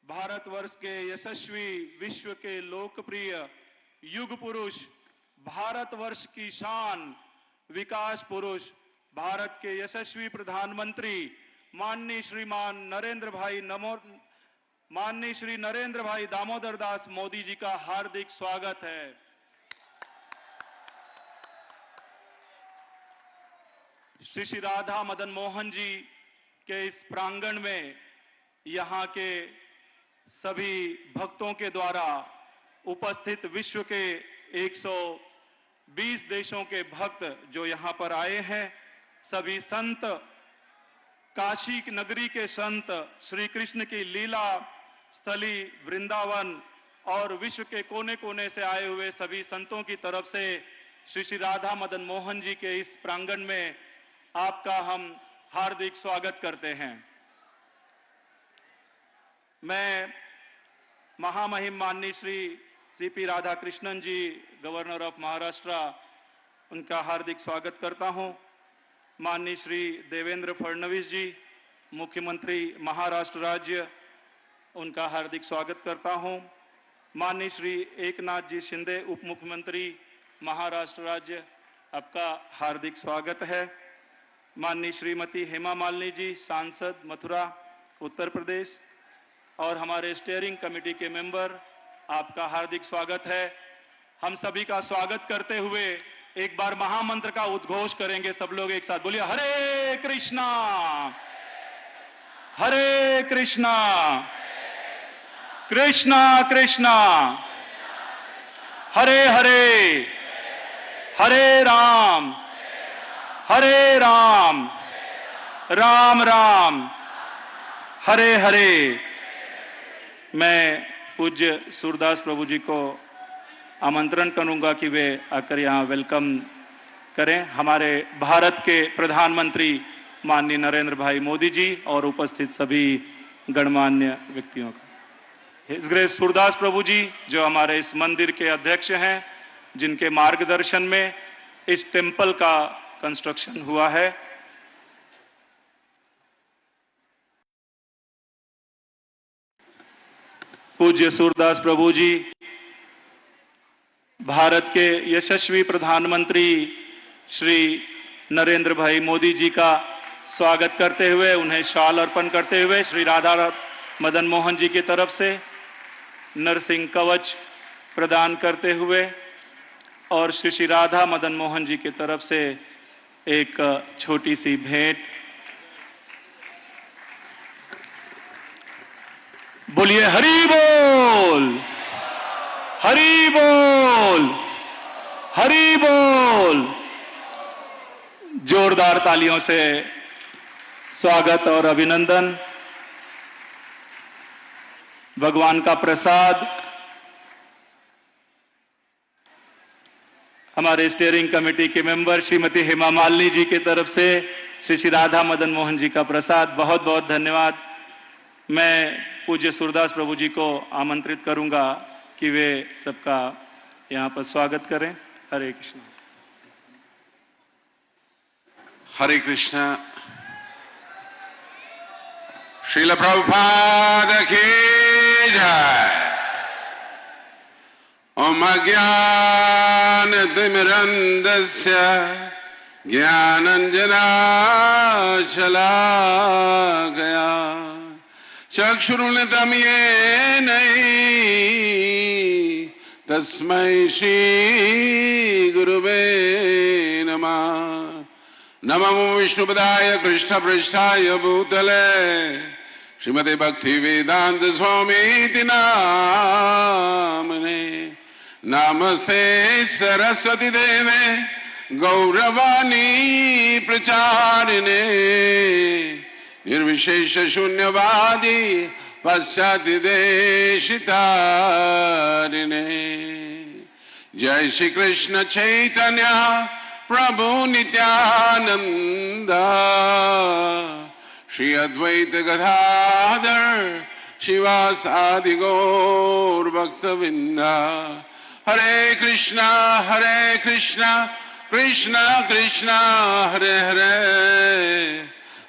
भारतवर्ष के यशस्वी, विश्व के लोकप्रिय युग पुरुष, भारतवर्ष की शान, विकास पुरुष, भारत के यशस्वी प्रधानमंत्री माननीय श्री नरेंद्र भाई दामोदर दास मोदी जी का हार्दिक स्वागत है। श्री राधा मदन मोहन जी के इस प्रांगण में यहाँ के सभी भक्तों के द्वारा उपस्थित विश्व के 120 देशों के भक्त जो यहाँ पर आए हैं, सभी संत, काशी नगरी के संत, श्री कृष्ण की लीला स्थली वृंदावन और विश्व के कोने कोने से आए हुए सभी संतों की तरफ से श्री राधा मदन मोहन जी के इस प्रांगण में आपका हम हार्दिक स्वागत करते हैं। मैं महामहिम माननीय श्री सीपी राधाकृष्णन जी, गवर्नर ऑफ महाराष्ट्र, उनका हार्दिक स्वागत करता हूं। माननीय श्री देवेंद्र फडणवीस जी, मुख्यमंत्री महाराष्ट्र राज्य, उनका हार्दिक स्वागत करता हूं। माननीय श्री एकनाथ जी शिंदे, उप मुख्यमंत्री महाराष्ट्र राज्य, आपका हार्दिक स्वागत है। माननीय श्रीमती हेमा मालिनी जी, सांसद मथुरा उत्तर प्रदेश, और हमारे स्टीयरिंग कमेटी के मेंबर, आपका हार्दिक स्वागत है। हम सभी का स्वागत करते हुए एक बार महामंत्र का उद्घोष करेंगे सब लोग एक साथ। बोलिए हरे कृष्णा हरे कृष्णा कृष्णा कृष्णा हरे हरे, हरे राम राम राम हरे हरे। मैं पूज्य सूरदास प्रभु जी को आमंत्रण करूंगा कि वे आकर यहाँ वेलकम करें हमारे भारत के प्रधानमंत्री माननीय नरेंद्र भाई मोदी जी और उपस्थित सभी गणमान्य व्यक्तियों का। हिज ग्रेस सूरदास प्रभु जी जो हमारे इस मंदिर के अध्यक्ष हैं, जिनके मार्गदर्शन में इस टेम्पल का कंस्ट्रक्शन हुआ है। पूज्य सूरदास प्रभु जी भारत के यशस्वी प्रधानमंत्री श्री नरेंद्र भाई मोदी जी का स्वागत करते हुए, उन्हें शाल अर्पण करते हुए श्री राधा मदन मोहन जी की तरफ से नरसिंह कवच प्रदान करते हुए और श्री राधा मदन मोहन जी की तरफ से एक छोटी सी भेंट। बोलिए हरि बोल, हरि बोल, हरि बोल। जोरदार तालियों से स्वागत और अभिनंदन। भगवान का प्रसाद हमारे स्टीयरिंग कमेटी के मेंबर श्रीमती हेमा मालिनी जी की तरफ से श्री राधा मदन मोहन जी का प्रसाद। बहुत बहुत धन्यवाद। मैं पूज्य सूरदास प्रभु जी को आमंत्रित करूंगा कि वे सबका यहाँ पर स्वागत करें। हरे कृष्ण। हरे कृष्ण। श्रील प्रभुपाद की जय। ओम ज्ञान तिमिरन्धस्य ज्ञानाञ्जनाशलाकया चक्षुरुन्मिलितं येन तस्मै श्री गुरुवे नमः। नमो विष्णुपदाय कृष्णपृष्ठाय भूतले श्रीमते भक्ति वेदांत स्वामी नामने। नमस्ते सरस्वती देवे गौरवाणी प्रचारिणे निर्विशेष शून्यवादी पाश्चात्य देशितारिणे। जय श्री कृष्ण चैतन्य प्रभु नित्यानंद श्री अद्वैत गदाधर शिवासादि गौर भक्तवृंदा। हरे कृष्णा कृष्णा कृष्णा हरे हरे,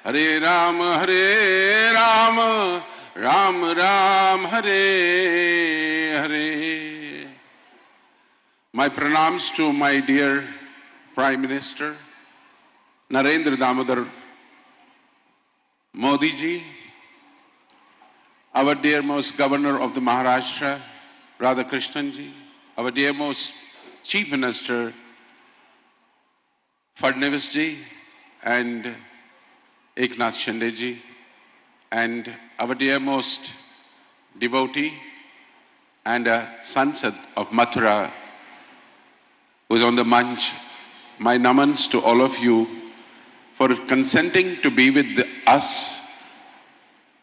हरे Ram Ram Ram, Hare Hare. My pranams to my dear Prime Minister Narendra Damodar Modi ji, our dearmost Governor of the Maharashtra, Radhakrishnan ji, our dearmost Chief Minister Fadnavis ji and Eknath Shinde ji, and our dearmost devotee and a Sansad of Mathura who is on the manch, my namans to all of you for consenting to be with us.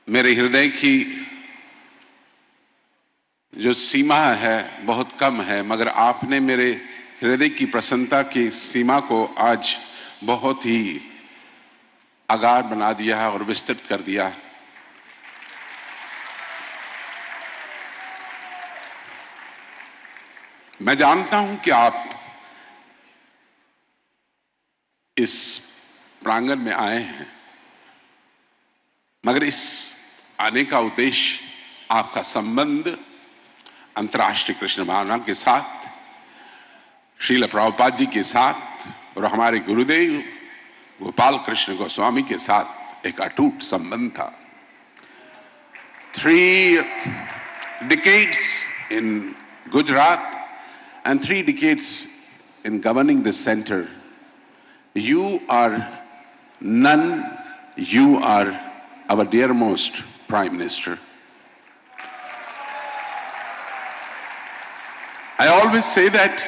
मेरे हृदय की जो सीमा है बहुत कम है, मगर आपने मेरे हृदय की प्रसन्नता की सीमा को आज बहुत ही आगार बना दिया और विस्तृत कर दिया। मैं जानता हूं कि आप इस प्रांगण में आए हैं, मगर इस आने का उद्देश्य आपका संबंध अंतर्राष्ट्रीय कृष्ण भावना के साथ, श्रील प्रभुपाद जी के साथ और हमारे गुरुदेव गोपाल कृष्ण गोस्वामी के साथ एक अटूट संबंध था। 3 decades in Gujarat and 3 decades in governing this center. You are none, you are our dearmost Prime Minister. I always say that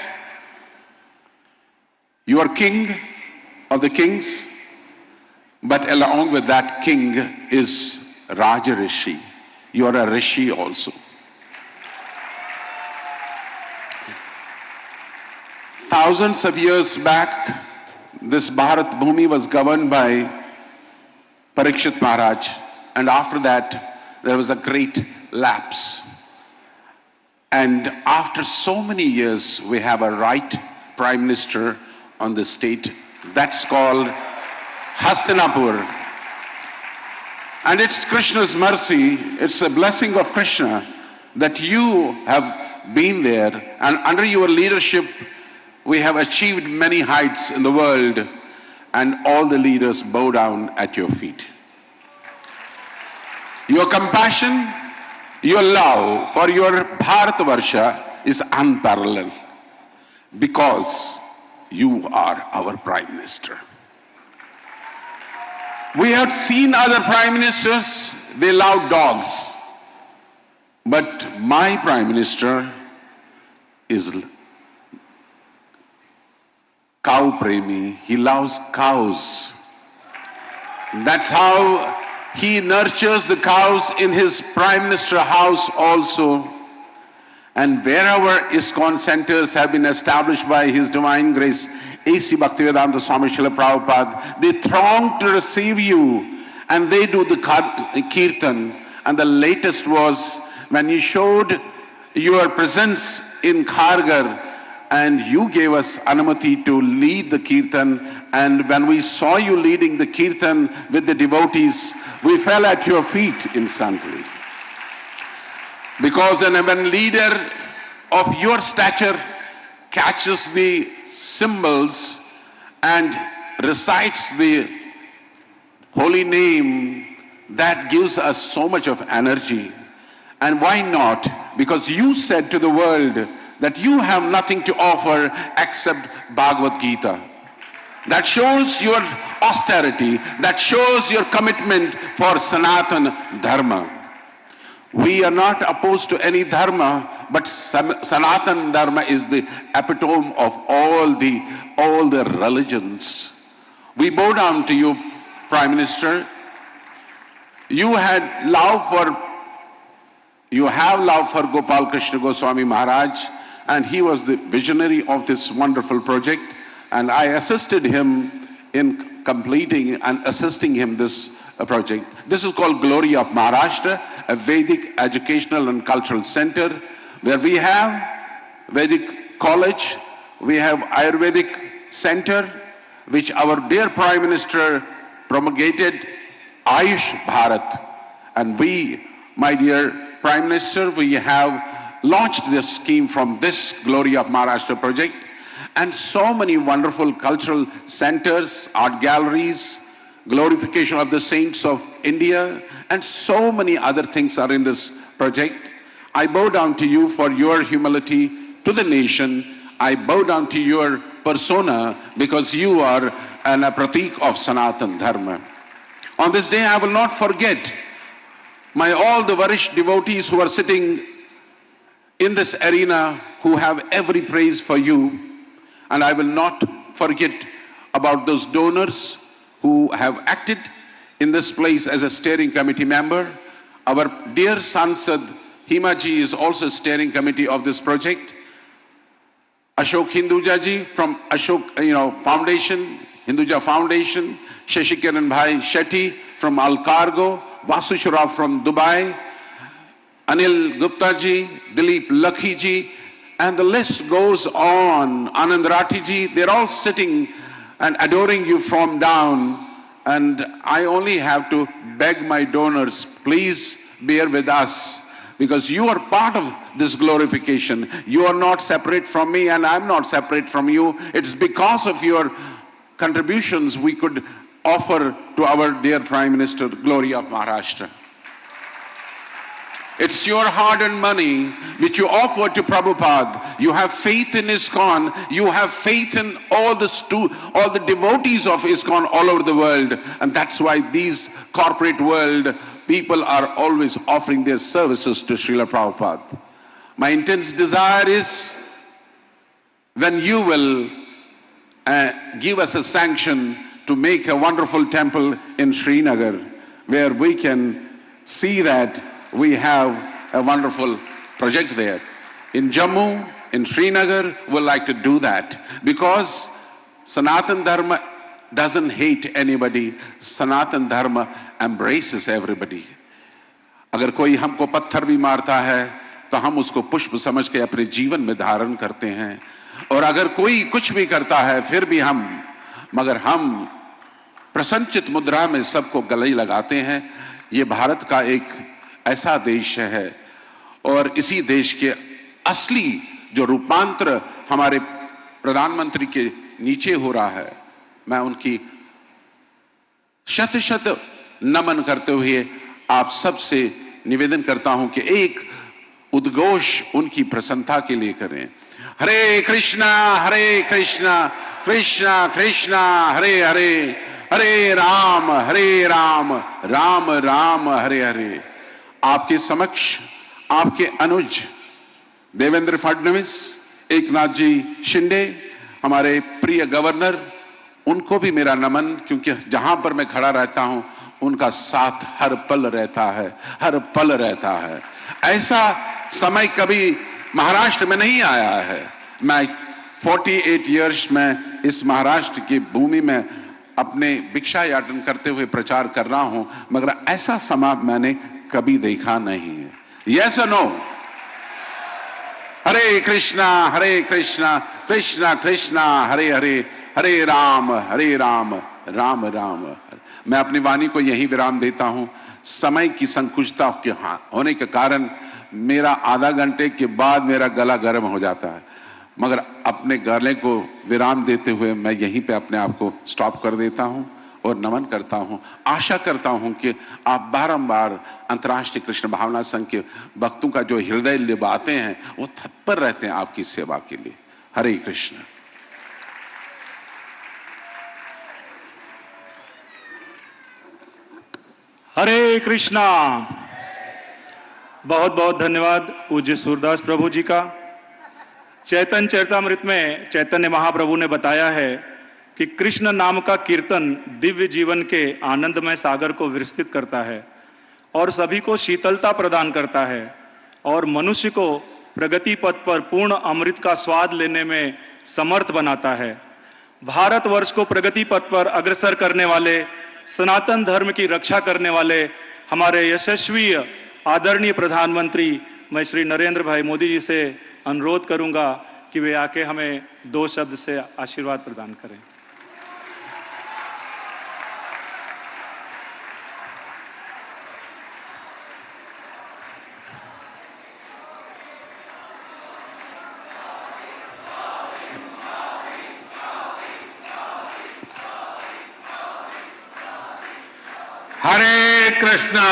you are king of the kings, but along with that king is Raja Rishi. You are a Rishi also. Thousands of years back, this Bharat Bhumi was governed by Parikshit Maharaj, and after that there was a great lapse. And after so many years we have a right Prime Minister on the state, that's called Hastinapur. And it's Krishna's mercy, it's a blessing of Krishna that you have been there, and under your leadership we have achieved many heights in the world, and all the leaders bow down at your feet. Your compassion, your love for your Bharatavarsha is unparalleled because you are our Prime Minister. We have seen other Prime Ministers, they love dogs. But my Prime Minister is cow premi. He loves cows. That's how he nurtures the cows in his Prime Minister house also. And wherever ISKCON centers have been established by His Divine Grace, A.C. Bhaktivedanta Swami Srila Prabhupada, they throng to receive you and they do the kirtan. And the latest was when you showed your presence in Khargar and you gave us anumati to lead the kirtan. And when we saw you leading the kirtan with the devotees, we fell at your feet instantly. Because when a leader of your stature catches the cymbals and recites the holy name, that gives us so much of energy. And why not? Because you said to the world that you have nothing to offer except Bhagavad Gita. That shows your austerity, that shows your commitment for Sanatana Dharma. We are not opposed to any dharma, but Sanatana Dharma is the epitome of all the religions. We bow down to you, Prime Minister. You have love for Gopal Krishna Goswami Maharaj, and he was the visionary of this wonderful project, and I assisted him in completing and assisting him this project. This is called Glory of Maharashtra, a Vedic educational and cultural center where we have Vedic college, we have Ayurvedic center, which our dear Prime Minister promulgated Ayush Bharat, and we my dear Prime Minister, we have launched this scheme from this Glory of Maharashtra project, and so many wonderful cultural centers, art galleries, glorification of the saints of India, and so many other things are in this project. I bow down to you for your humility to the nation. I bow down to your persona because you are a pratik of Sanatan Dharma. On this day, I will not forget all the Varish devotees who are sitting in this arena who have every praise for you. And I will not forget about those donors who have acted in this place as a steering committee member. Our dear Sansad Hima ji is also steering committee of this project. Ashok Hinduja ji from Ashok Foundation, Hinduja Foundation, Shashikiran Bhai Shetty from Alcargo, Vasu Shroff from Dubai, Anil Gupta ji, Dilip Lakhi ji, and the list goes on. Anand Rathi ji, they're all sitting and adoring you from down. And I only have to beg my donors, please bear with us, because you are part of this glorification. You are not separate from me, and I'm not separate from you. It's because of your contributions we could offer to our dear Prime Minister Glory of Maharashtra. It's your hard-earned money which you offer to Prabhupada. You have faith in ISKCON. You have faith in all the devotees of ISKCON all over the world. And that's why these corporate world people are always offering their services to Srila Prabhupada. My intense desire is when you will give us a sanction to make a wonderful temple in Srinagar, where we can see that we have a wonderful project there. In Jammu, in Srinagar, we'd like to do that because Sanatan Dharma doesn't hate anybody. Sanatan Dharma embraces everybody. अगर कोई हमको पत्थर भी मारता है तो हम उसको पुष्प समझ के अपने जीवन में धारण करते हैं, और अगर कोई कुछ भी करता है फिर भी मगर हम प्रसन्नचित मुद्रा में सबको गले लगाते हैं. ये भारत का एक ऐसा देश है, और इसी देश के असली जो रूपांतर हमारे प्रधानमंत्री के नीचे हो रहा है, मैं उनकी शत शत नमन करते हुए आप सबसे निवेदन करता हूं कि एक उद्घोष उनकी प्रसन्नता के लिए करें. हरे कृष्णा कृष्णा कृष्णा हरे हरे, हरे राम राम राम हरे हरे. आपके समक्ष आपके अनुज देवेंद्र फडणवीस, एकनाथ जी शिंदे, हमारे प्रिय गवर्नर, उनको भी मेरा नमन, क्योंकि जहां पर मैं खड़ा रहता हूं उनका साथ हर पल रहता है, हर पल रहता है. ऐसा समय कभी महाराष्ट्र में नहीं आया है. मैं 48 इयर्स में इस महाराष्ट्र की भूमि में अपने भिक्षा याटन करते हुए प्रचार कर रहा हूं, मगर ऐसा समय मैंने कभी देखा नहीं है. यस और नो? हरे कृष्णा कृष्णा कृष्णा हरे हरे, हरे राम राम राम. मैं अपनी वाणी को यहीं विराम देता हूं. समय की संकुचितता के होने के कारण मेरा आधा घंटे के बाद मेरा गला गर्म हो जाता है, मगर अपने गले को विराम देते हुए मैं यहीं पे अपने आप को स्टॉप कर देता हूं और नमन करता हूं. आशा करता हूं कि आप बारंबार अंतर्राष्ट्रीय कृष्ण भावना संघ के भक्तों का जो हृदय लिबाते हैं वो तत्पर रहते हैं आपकी सेवा के लिए. हरे कृष्ण. हरे कृष्णा. बहुत बहुत धन्यवाद पूज्य सूरदास प्रभु जी का. चैतन्य चरितामृत में चैतन्य महाप्रभु ने बताया है कि कृष्ण नाम का कीर्तन दिव्य जीवन के आनंदमय सागर को विस्तृत करता है और सभी को शीतलता प्रदान करता है और मनुष्य को प्रगति पथ पर पूर्ण अमृत का स्वाद लेने में समर्थ बनाता है. भारतवर्ष को प्रगति पथ पर अग्रसर करने वाले, सनातन धर्म की रक्षा करने वाले हमारे यशस्वी आदरणीय प्रधानमंत्री मैं श्री नरेंद्र भाई मोदी जी से अनुरोध करूंगा कि वे आके हमें 2 शब्द से आशीर्वाद प्रदान करें. हरे कृष्णा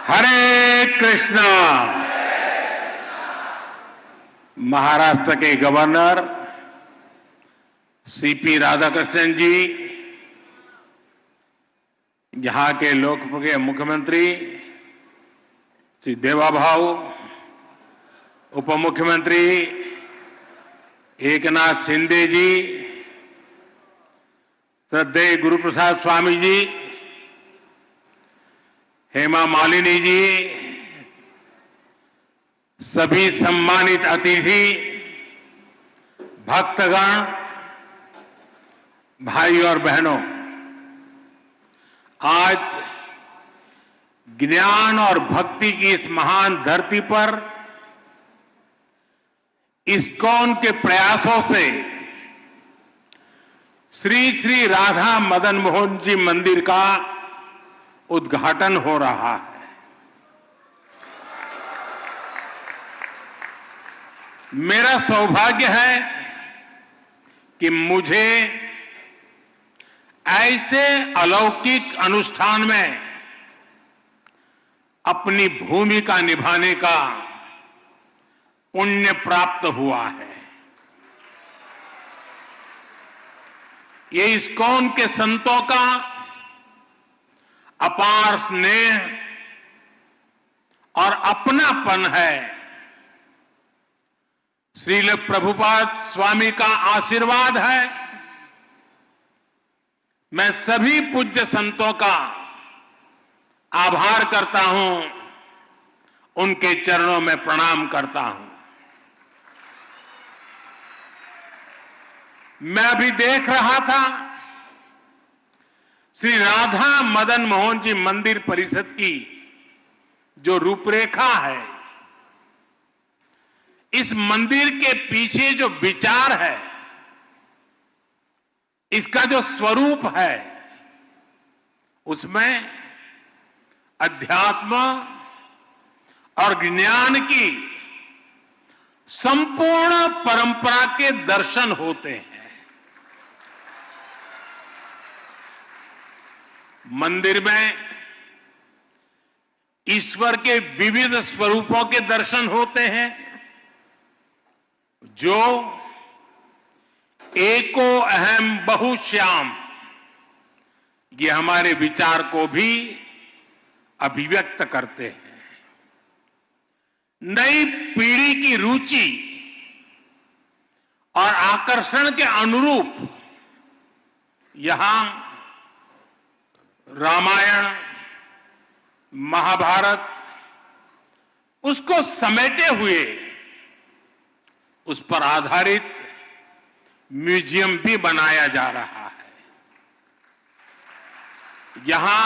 हरे कृष्णा। महाराष्ट्र के गवर्नर सीपी राधाकृष्णन जी, यहां के लोकप्रिय मुख्यमंत्री श्री देवाभाऊ, उप मुख्यमंत्री एकनाथ शिंदे जी, श्रद्धेय गुरुप्रसाद स्वामी जी, हेमा मालिनी जी, सभी सम्मानित अतिथि, भक्तगण, भाई और बहनों, आज ज्ञान और भक्ति की इस महान धरती पर इस्कॉन के प्रयासों से श्री श्री राधा मदन मोहन जी मंदिर का उद्घाटन हो रहा है। मेरा सौभाग्य है कि मुझे ऐसे अलौकिक अनुष्ठान में अपनी भूमिका निभाने का पुण्य प्राप्त हुआ है। ये इस्कॉन के संतों का अपार स्नेह और अपनापन है। श्रील प्रभुपाद स्वामी का आशीर्वाद है। मैं सभी पूज्य संतों का आभार करता हूं, उनके चरणों में प्रणाम करता हूं। मैं अभी देख रहा था श्री राधा मदन मोहन जी मंदिर परिषद की जो रूपरेखा है, इस मंदिर के पीछे जो विचार है, इसका जो स्वरूप है, उसमें अध्यात्म और ज्ञान की संपूर्ण परंपरा के दर्शन होते हैं। मंदिर में ईश्वर के विविध स्वरूपों के दर्शन होते हैं, जो एको अहम बहुश्याम, ये हमारे विचार को भी अभिव्यक्त करते हैं। नई पीढ़ी की रुचि और आकर्षण के अनुरूप यहां रामायण, महाभारत, उसको समेटे हुए उस पर आधारित म्यूजियम भी बनाया जा रहा है। यहां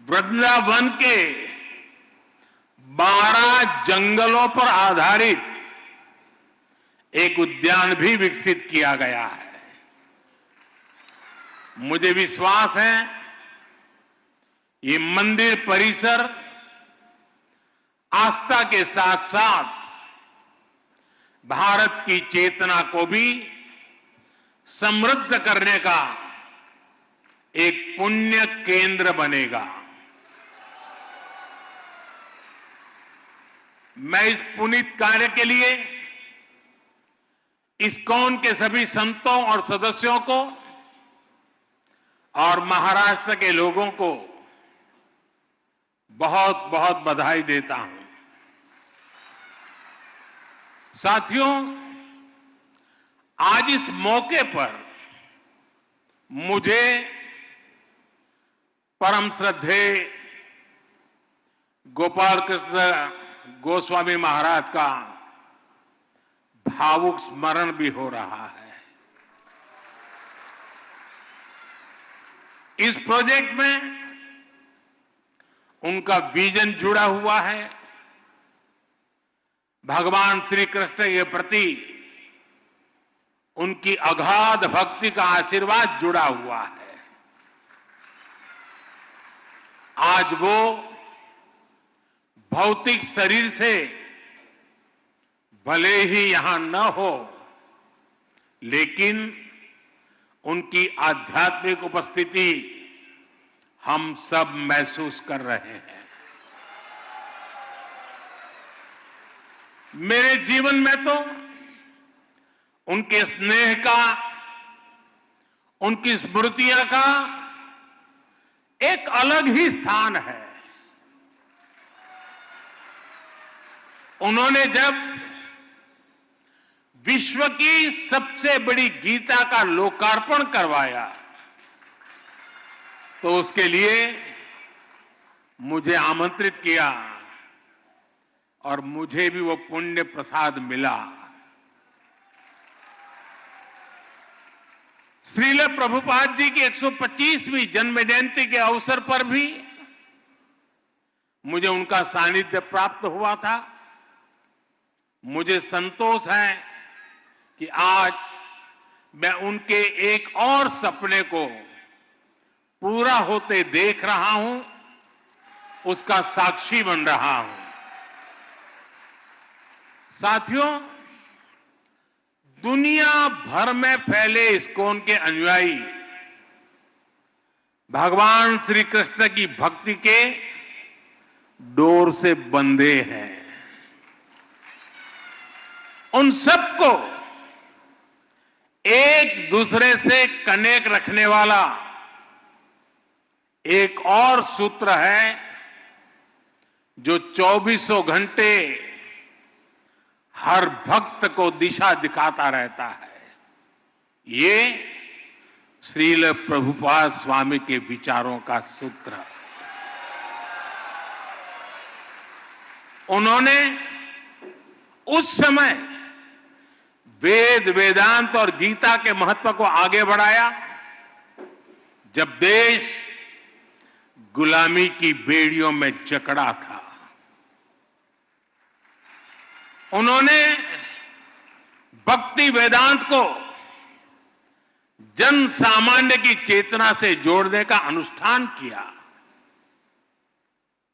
वृंदावन के 12 जंगलों पर आधारित एक उद्यान भी विकसित किया गया है। मुझे विश्वास है ये मंदिर परिसर आस्था के साथ साथ भारत की चेतना को भी समृद्ध करने का एक पुण्य केंद्र बनेगा। मैं इस पुनीत कार्य के लिए इस्कॉन के सभी संतों और सदस्यों को और महाराष्ट्र के लोगों को बहुत बहुत बधाई देता हूं। साथियों, आज इस मौके पर मुझे परम श्रद्धेय गोपाल कृष्ण गोस्वामी महाराज का भावुक स्मरण भी हो रहा है। इस प्रोजेक्ट में उनका विजन जुड़ा हुआ है, भगवान श्री कृष्ण के प्रति उनकी अगाध भक्ति का आशीर्वाद जुड़ा हुआ है। आज वो भौतिक शरीर से भले ही यहां न हो, लेकिन उनकी आध्यात्मिक उपस्थिति हम सब महसूस कर रहे हैं। मेरे जीवन में तो उनके स्नेह का, उनकी स्मृतियां का एक अलग ही स्थान है। उन्होंने जब विश्व की सबसे बड़ी गीता का लोकार्पण करवाया तो उसके लिए मुझे आमंत्रित किया और मुझे भी वो पुण्य प्रसाद मिला। श्रील प्रभुपाद जी की 125वीं जन्म जयंती के अवसर पर भी मुझे उनका सानिध्य प्राप्त हुआ था। मुझे संतोष है कि आज मैं उनके एक और सपने को पूरा होते देख रहा हूं, उसका साक्षी बन रहा हूं। साथियों, दुनिया भर में फैले इस्कॉन के अनुयायी भगवान श्री कृष्ण की भक्ति के डोर से बंधे हैं। उन सबको एक दूसरे से कनेक्ट रखने वाला एक और सूत्र है जो 24 घंटे हर भक्त को दिशा दिखाता रहता है। ये श्रील प्रभुपाद स्वामी के विचारों का सूत्र। उन्होंने उस समय वेद, वेदांत और गीता के महत्व को आगे बढ़ाया जब देश गुलामी की बेड़ियों में जकड़ा था। उन्होंने भक्ति वेदांत को जन सामान्य की चेतना से जोड़ने का अनुष्ठान किया।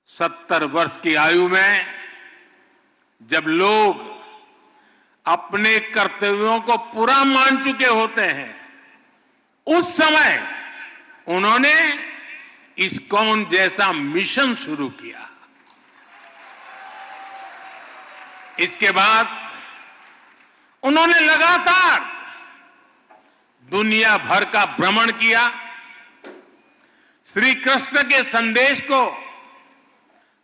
70 वर्ष की आयु में जब लोग अपने कर्तव्यों को पूरा मान चुके होते हैं, उस समय उन्होंने इस्कॉन जैसा मिशन शुरू किया। इसके बाद उन्होंने लगातार दुनिया भर का भ्रमण किया, श्री कृष्ण के संदेश को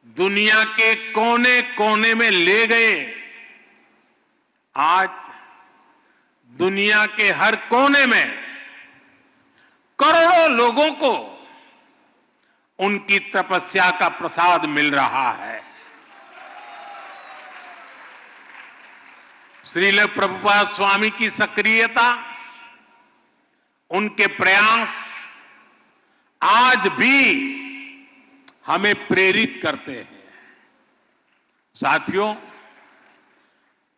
दुनिया के कोने कोने में ले गए। आज दुनिया के हर कोने में करोड़ों लोगों को उनकी तपस्या का प्रसाद मिल रहा है। श्रील प्रभुपाद स्वामी की सक्रियता, उनके प्रयास आज भी हमें प्रेरित करते हैं। साथियों,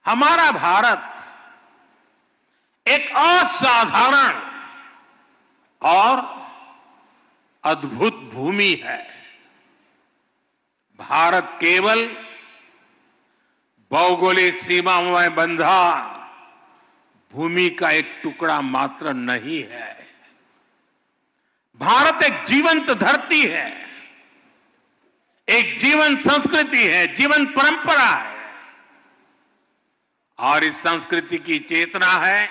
हमारा भारत एक असाधारण और अद्भुत भूमि है। भारत केवल भौगोलिक सीमाओं में बंधा भूमि का एक टुकड़ा मात्र नहीं है। भारत एक जीवंत धरती है, एक जीवन संस्कृति है, जीवन परंपरा है और इस संस्कृति की चेतना है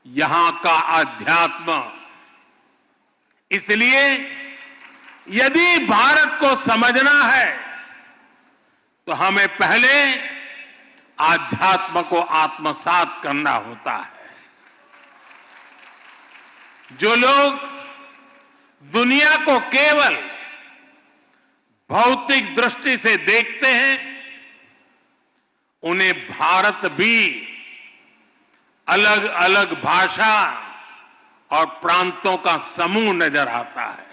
यहां का अध्यात्म। इसलिए यदि भारत को समझना है तो हमें पहले आध्यात्म को आत्मसात करना होता है। जो लोग दुनिया को केवल भौतिक दृष्टि से देखते हैं, उन्हें भारत भी अलग अलग भाषा और प्रांतों का समूह नजर आता है।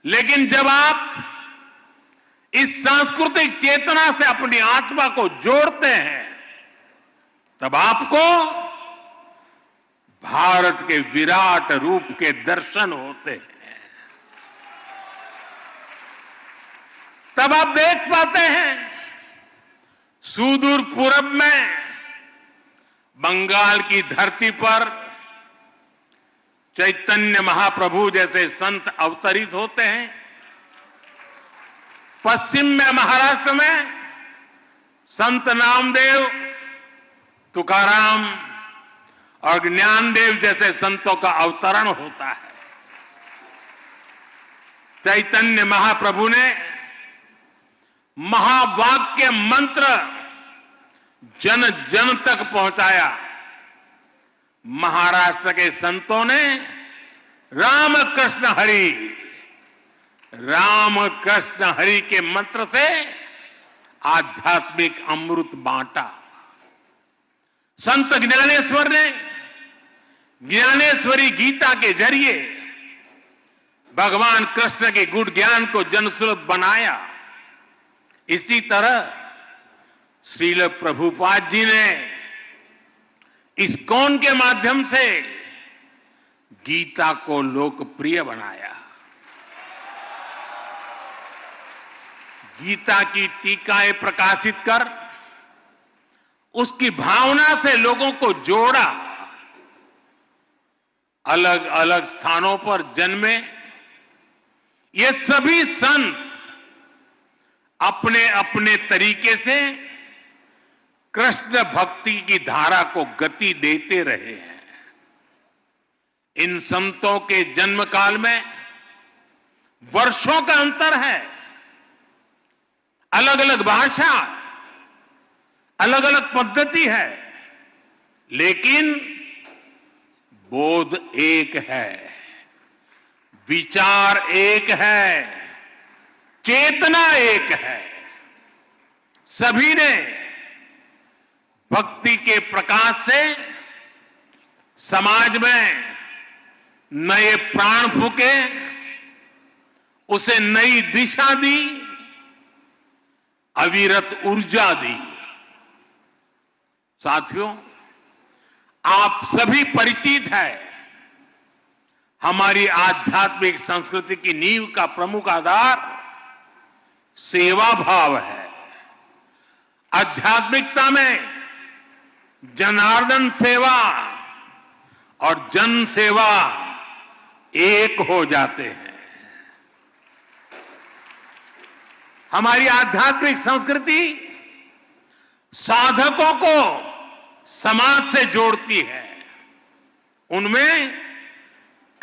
लेकिन जब आप इस सांस्कृतिक चेतना से अपनी आत्मा को जोड़ते हैं, तब आपको भारत के विराट रूप के दर्शन होते हैं। तब आप देख पाते हैं सुदूर पूरब में बंगाल की धरती पर चैतन्य महाप्रभु जैसे संत अवतरित होते हैं। पश्चिम में महाराष्ट्र में संत नामदेव, तुकाराम और ज्ञानदेव जैसे संतों का अवतरण होता है। चैतन्य महाप्रभु ने महावाक्य मंत्र जन जन तक पहुंचाया। महाराष्ट्र के संतों ने राम कृष्ण हरि के मंत्र से आध्यात्मिक अमृत बांटा। संत ज्ञानेश्वर ने ज्ञानेश्वरी गीता के जरिए भगवान कृष्ण के गुण ज्ञान को जनसुलभ बनाया। इसी तरह श्रील प्रभुपाद जी ने इस्कॉन के माध्यम से गीता को लोकप्रिय बनाया। गीता की टीकाएं प्रकाशित कर उसकी भावना से लोगों को जोड़ा। अलग अलग स्थानों पर जन्मे ये सभी संत अपने अपने तरीके से कृष्ण भक्ति की धारा को गति देते रहे हैं। इन संतों के जन्म काल में वर्षों का अंतर है। अलग अलग भाषा, अलग अलग पद्धति है, लेकिन बोध एक है, विचार एक है, चेतना एक है। सभी ने भक्ति के प्रकाश से समाज में नए प्राण फूके, उसे नई दिशा दी, अविरत ऊर्जा दी। साथियों, आप सभी परिचित है, हमारी आध्यात्मिक संस्कृति की नींव का प्रमुख आधार सेवा भाव है। आध्यात्मिकता में जनार्दन सेवा और जन सेवा एक हो जाते हैं। हमारी आध्यात्मिक संस्कृति साधकों को समाज से जोड़ती है, उनमें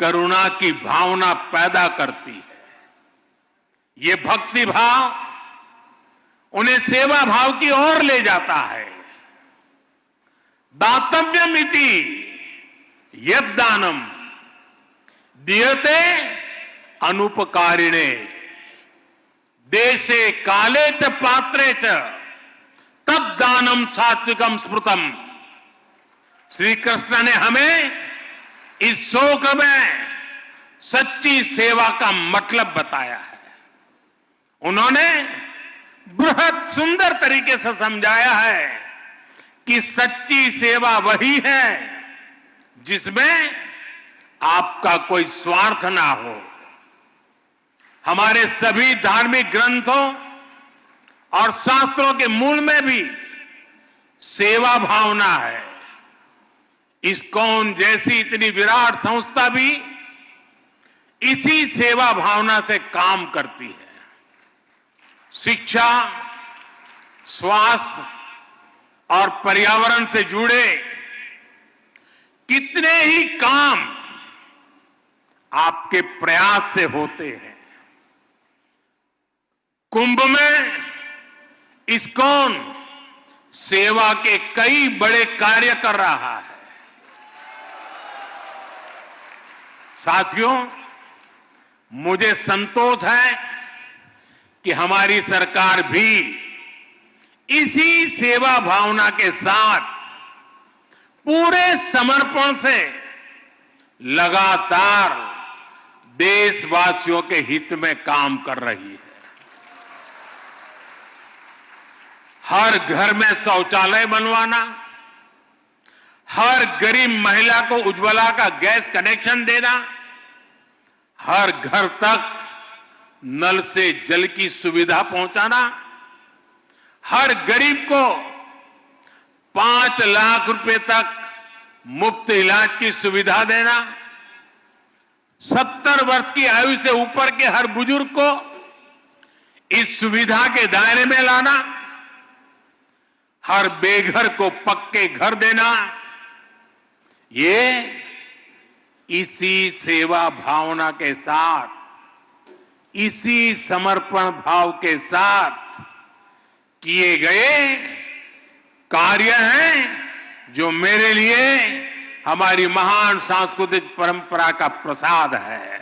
करुणा की भावना पैदा करती है। ये भक्ति भाव उन्हें सेवा भाव की ओर ले जाता है। दातव्यमिति यद दानम दीयते अनुपकारिणे देशे काले च पात्रे च तद दानम सात्विकम स्मृतम। श्री कृष्ण ने हमें इस श्लोक में सच्ची सेवा का मतलब बताया है। उन्होंने बृहद सुंदर तरीके से समझाया है कि सच्ची सेवा वही है जिसमें आपका कोई स्वार्थ ना हो। हमारे सभी धार्मिक ग्रंथों और शास्त्रों के मूल में भी सेवा भावना है। इस्कॉन जैसी इतनी विराट संस्था भी इसी सेवा भावना से काम करती है। शिक्षा, स्वास्थ्य और पर्यावरण से जुड़े कितने ही काम आपके प्रयास से होते हैं। कुंभ में इस्कॉन सेवा के कई बड़े कार्य कर रहा है। साथियों, मुझे संतोष है कि हमारी सरकार भी इसी सेवा भावना के साथ पूरे समर्पण से लगातार देशवासियों के हित में काम कर रही है। हर घर में शौचालय बनवाना, हर गरीब महिला को उज्ज्वला का गैस कनेक्शन देना, हर घर तक नल से जल की सुविधा पहुंचाना, हर गरीब को 5 लाख रुपए तक मुफ्त इलाज की सुविधा देना, 70 वर्ष की आयु से ऊपर के हर बुजुर्ग को इस सुविधा के दायरे में लाना, हर बेघर को पक्के घर देना, ये इसी सेवा भावना के साथ, इसी समर्पण भाव के साथ किए गए कार्य हैं जो मेरे लिए हमारी महान सांस्कृतिक परंपरा का प्रसाद है।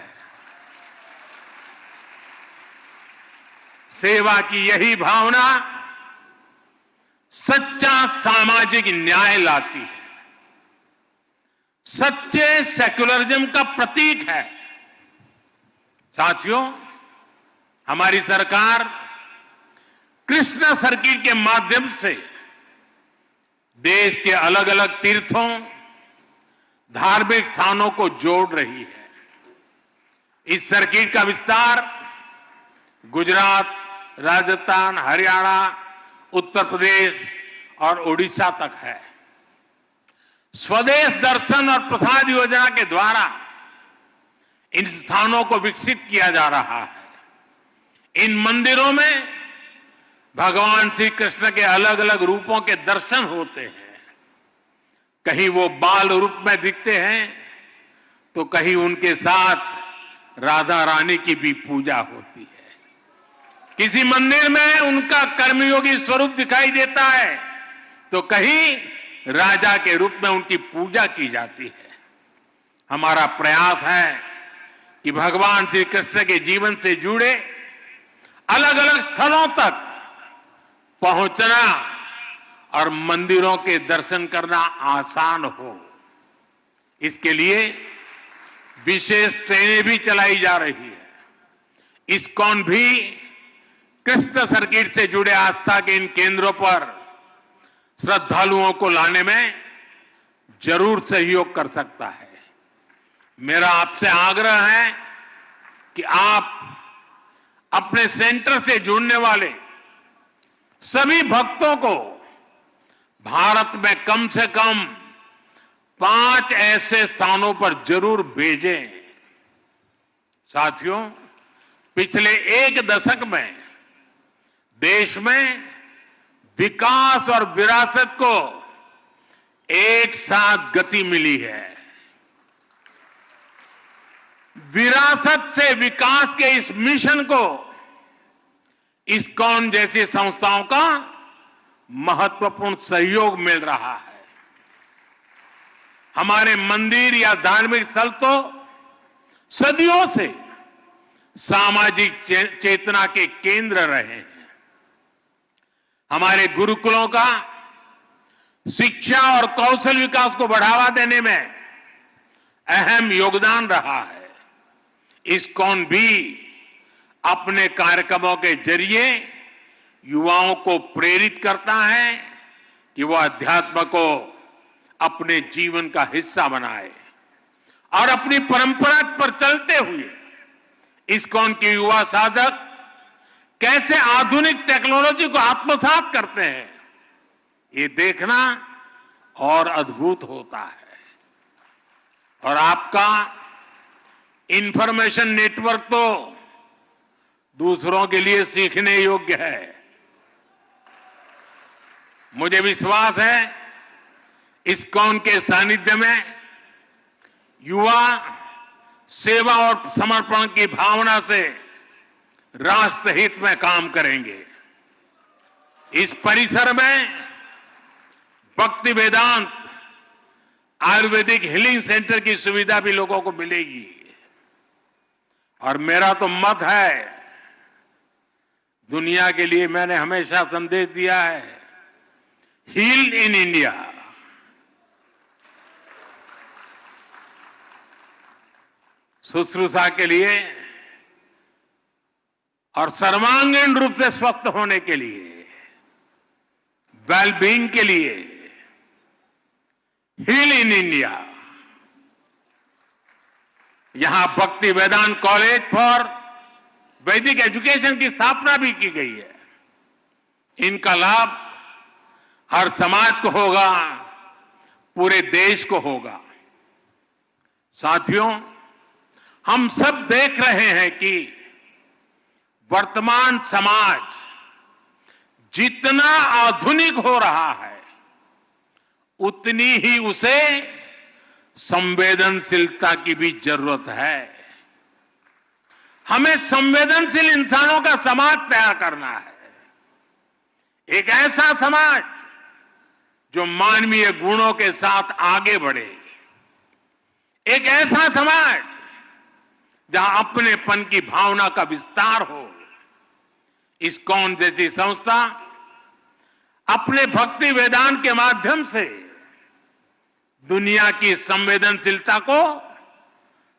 सेवा की यही भावना सच्चा सामाजिक न्याय लाती है, सच्चे सेक्युलरिज्म का प्रतीक है। साथियों, हमारी सरकार कृष्ण सर्किट के माध्यम से देश के अलग अलग तीर्थों, धार्मिक स्थानों को जोड़ रही है। इस सर्किट का विस्तार गुजरात, राजस्थान, हरियाणा, उत्तर प्रदेश और उड़ीसा तक है। स्वदेश दर्शन और प्रसाद योजना के द्वारा इन स्थानों को विकसित किया जा रहा है। इन मंदिरों में भगवान श्री कृष्ण के अलग अलग रूपों के दर्शन होते हैं। कहीं वो बाल रूप में दिखते हैं तो कहीं उनके साथ राधा रानी की भी पूजा होती है। किसी मंदिर में उनका कर्मयोगी स्वरूप दिखाई देता है तो कहीं राजा के रूप में उनकी पूजा की जाती है। हमारा प्रयास है कि भगवान श्री कृष्ण के जीवन से जुड़े अलग अलग स्थलों तक पहुंचना और मंदिरों के दर्शन करना आसान हो। इसके लिए विशेष ट्रेनें भी चलाई जा रही है। इस्कॉन भी कृष्ण सर्किट से जुड़े आस्था के इन केंद्रों पर श्रद्धालुओं को लाने में जरूर सहयोग कर सकता है। मेरा आपसे आग्रह है कि आप अपने सेंटर से जुड़ने वाले सभी भक्तों को भारत में कम से कम 5 ऐसे स्थानों पर जरूर भेजें। साथियों, पिछले 1 दशक में देश में विकास और विरासत को एक साथ गति मिली है। विरासत से विकास के इस मिशन को इस्कॉन जैसी संस्थाओं का महत्वपूर्ण सहयोग मिल रहा है। हमारे मंदिर या धार्मिक स्थल तो सदियों से सामाजिक चेतना के केंद्र रहे हैं। हमारे गुरुकुलों का शिक्षा और कौशल विकास को बढ़ावा देने में अहम योगदान रहा है। इस्कॉन भी अपने कार्यक्रमों के जरिए युवाओं को प्रेरित करता है कि वो अध्यात्म को अपने जीवन का हिस्सा बनाए और अपनी परंपरा पर चलते हुए इस्कॉन के युवा साधक कैसे आधुनिक टेक्नोलॉजी को आत्मसात करते हैं, ये देखना और अद्भुत होता है। और आपका इंफॉर्मेशन नेटवर्क तो दूसरों के लिए सीखने योग्य है। मुझे विश्वास है इस्कॉन के सानिध्य में युवा सेवा और समर्पण की भावना से राष्ट्र हित में काम करेंगे। इस परिसर में भक्ति वेदांत आयुर्वेदिक हीलिंग सेंटर की सुविधा भी लोगों को मिलेगी। और मेरा तो मत है, दुनिया के लिए मैंने हमेशा संदेश दिया है, हील इन इंडिया। शुश्रूषा के लिए और सर्वांगीण रूप से स्वस्थ होने के लिए, वेलबींग के लिए हील इन इंडिया। यहां भक्ति वेदांत कॉलेज फॉर वैदिक एजुकेशन की स्थापना भी की गई है। इनका लाभ हर समाज को होगा, पूरे देश को होगा। साथियों, हम सब देख रहे हैं कि वर्तमान समाज जितना आधुनिक हो रहा है उतनी ही उसे संवेदनशीलता की भी जरूरत है। हमें संवेदनशील इंसानों का समाज तैयार करना है, एक ऐसा समाज जो मानवीय गुणों के साथ आगे बढ़े, एक ऐसा समाज जहां अपनेपन की भावना का विस्तार हो। इस्कॉन जैसी संस्था अपने भक्ति वेदांत के माध्यम से दुनिया की संवेदनशीलता को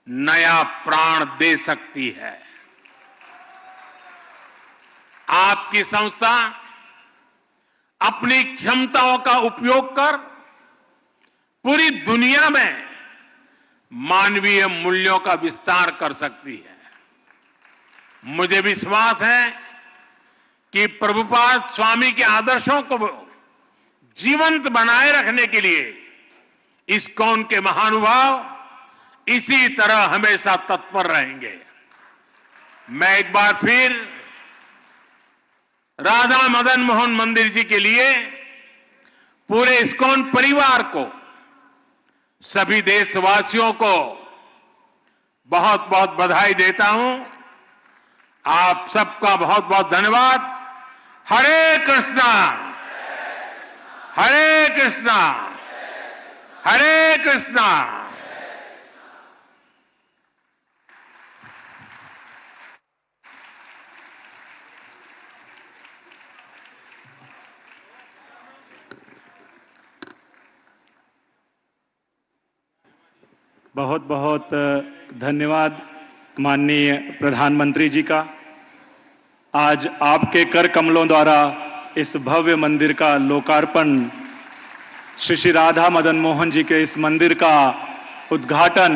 नया प्राण दे सकती है। आपकी संस्था अपनी क्षमताओं का उपयोग कर पूरी दुनिया में मानवीय मूल्यों का विस्तार कर सकती है। मुझे विश्वास है कि प्रभुपाद स्वामी के आदर्शों को जीवंत बनाए रखने के लिए इस्कॉन के महानुभाव इसी तरह हमेशा तत्पर रहेंगे। मैं एक बार फिर राधा मदन मोहन मंदिर जी के लिए पूरे इस्कॉन परिवार को, सभी देशवासियों को बहुत बहुत बधाई देता हूं। आप सबका बहुत बहुत धन्यवाद। हरे कृष्णा, हरे कृष्णा, हरे कृष्णा। बहुत बहुत धन्यवाद माननीय प्रधानमंत्री जी का। आज आपके कर कमलों द्वारा इस भव्य मंदिर का लोकार्पण, श्री श्री राधा मदन मोहन जी के इस मंदिर का उद्घाटन